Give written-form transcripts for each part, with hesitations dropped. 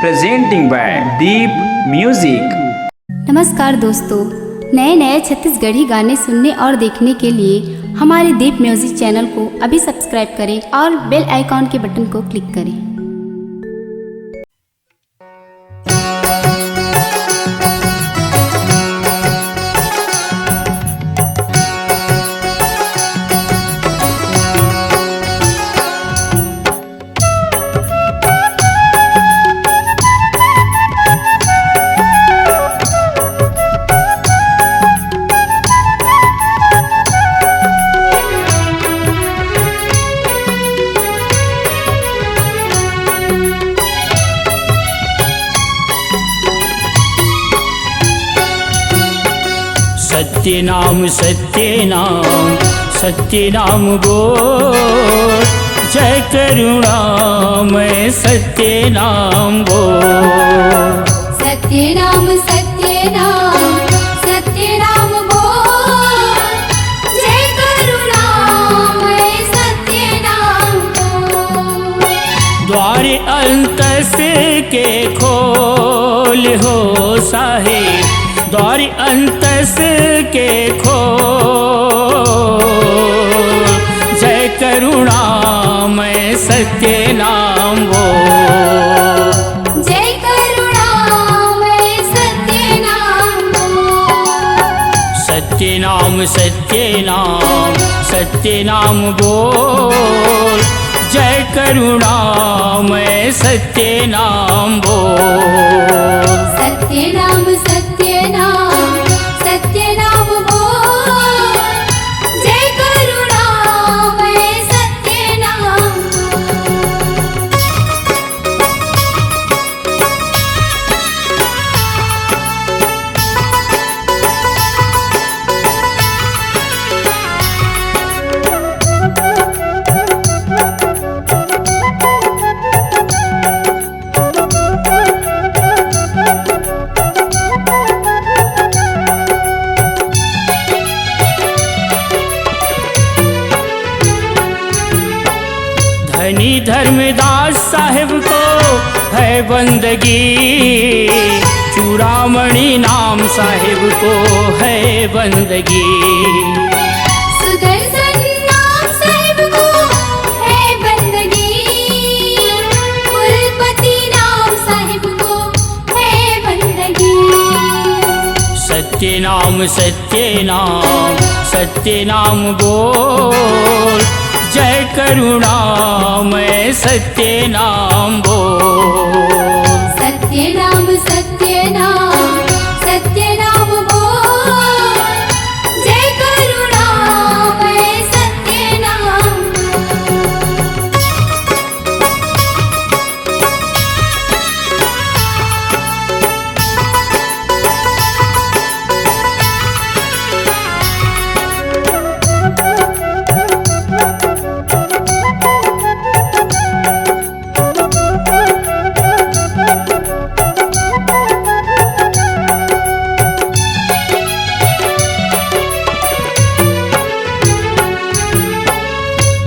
presenting by Deep Music। नमस्कार दोस्तों, नए नए छत्तीसगढ़ी गाने सुनने और देखने के लिए हमारे दीप म्यूजिक चैनल को अभी सब्सक्राइब करें और बेल आइकॉन के बटन को क्लिक करें। सत्य नाम सत्य नाम बोल, जय करुणामय सत्य नाम बोल। सत्य नाम बोल, जय करुणामय सत्य नाम बोल। द्वार अंतस के खोल हो साहेब, द्वार अंतस के खोल, जय करुणामय सत्य नाम बोल। जय करुणामय सत्य नाम बोल। सत्य नाम बोल, जय करुणामय सत्य नाम बोल। सत्य नाम बोल, जय करुणामय सत्य नाम धनी धर्मदास साहेब को है बंदगी, चूड़ामणि नाम साहेब को है बंदगी। सुदर्शन नाम साहेब को है बंदगी, कुलपति नाम साहेब को है बंदगी। सत्य नाम बोल, जय करुणामय सत्य नाम बोल। सत्य नाम बोल, जय करुणामय सत्य नाम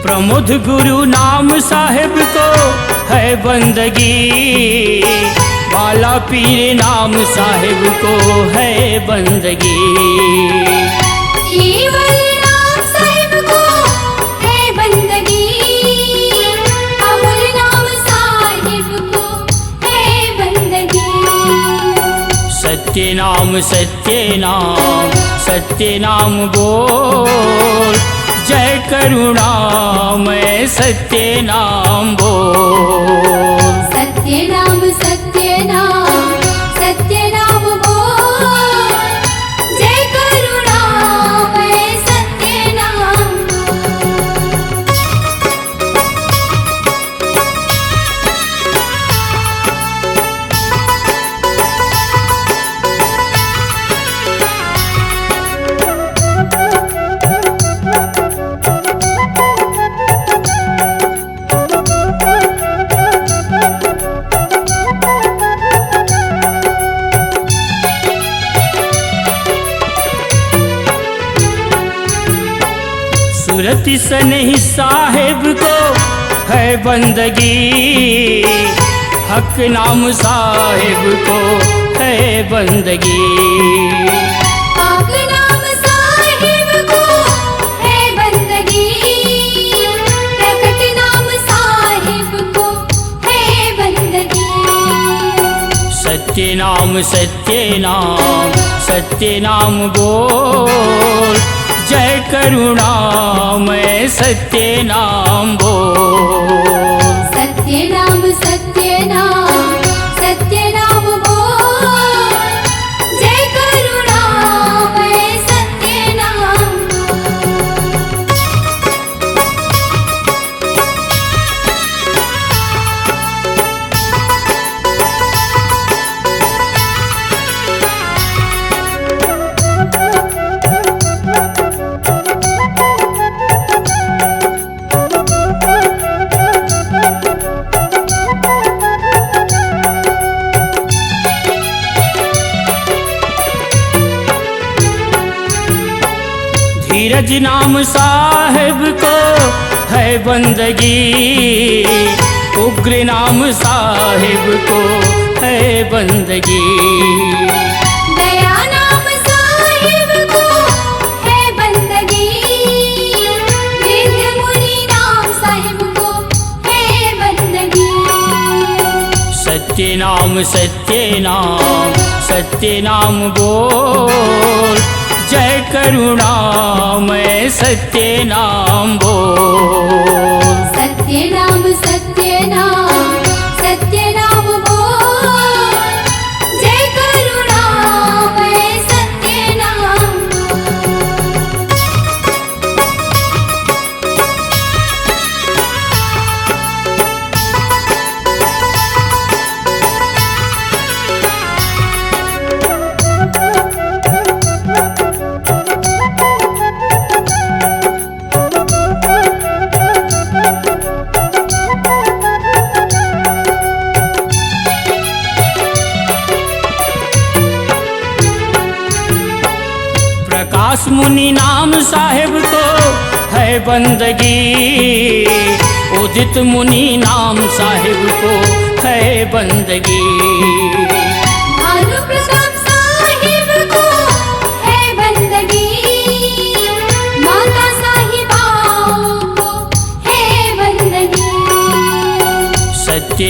प्रमुख गुरु नाम साहेब को है बंदगी, बाला पीर नाम साहेब को है बंदगी। केवल नाम साहेब को है बंदगी, अमर नाम साहेब को है बंदगी। सत्य नाम बोल, जय करुणामय सत्य नाम बोल। सत्य नाम बोल, जय करुणामय सत्य नाम सूरत सनही साहेब को है बंदगी, हक नाम साहिब को है बंदगी। हक नाम साहिब को है बंदगी, प्रकट नाम साहिब को है बंदगी। सत्य नाम सत्य नाम बोल, जय करुणामय सत्य नाम बोल। सत्य नाम बोल, जय करुणामय सत्य नाम धीरज नाम साहिब को है बंदगी, उग्र नाम साहिब को है बंदगी। दया नाम साहिब को है बंदगी, वृद्ध मुनि नाम साहिब को है बंदगी। सत्य नाम बोल, जय करुणामय सत्य नाम बोल। सत्य नाम बोल, जय करुणामय सत्य नाम प्रकाश मुनि नाम साहिब को है बंदगी, उदित मुनि नाम साहिब को है बंदगी। भानु प्रताप साहिब को है बंदगी, माता साहिबाओं को है बंदगी। सत्य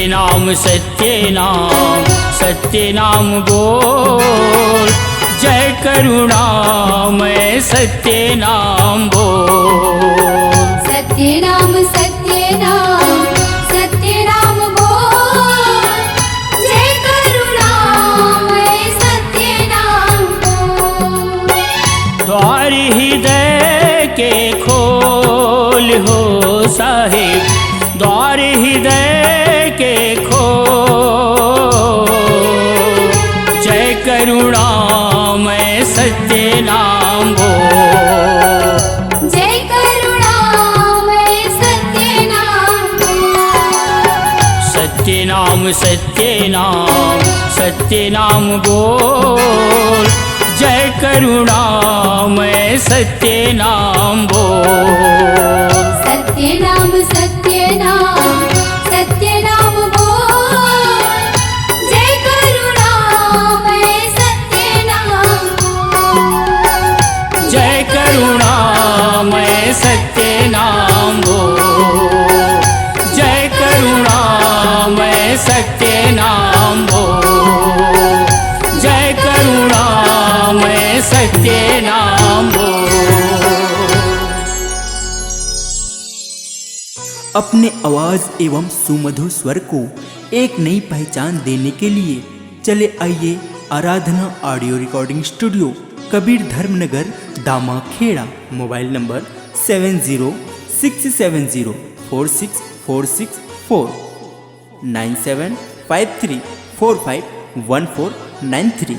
नाम बोल, जय करुणामय सत्य नाम बोल। सत्य नाम बोल, जय करुणामय सत्य नाम बोल। द्वार हृदय के खोल हो साहिब, द्वार हृदय के खोल, जय करुणामय सत्य नाम बोल। जय करुणामय सत्य नाम बोल। सत्य नाम बोल, जय करुणामय सत्य नाम बोल। सत्य नाम बोल, जय करुणामय सत्य नाम बोल। जय करुणामय सत्य नाम बोल। जय करुणामय सत्य नाम बोल। जय करुणामय सत्य नाम बोल। अपने आवाज एवं सुमधुर स्वर को एक नई पहचान देने के लिए चले आइए Aradhana audio recording studio, Kabir Dharmnagar, Damakheda. Mobile number 7067046464 9753451493।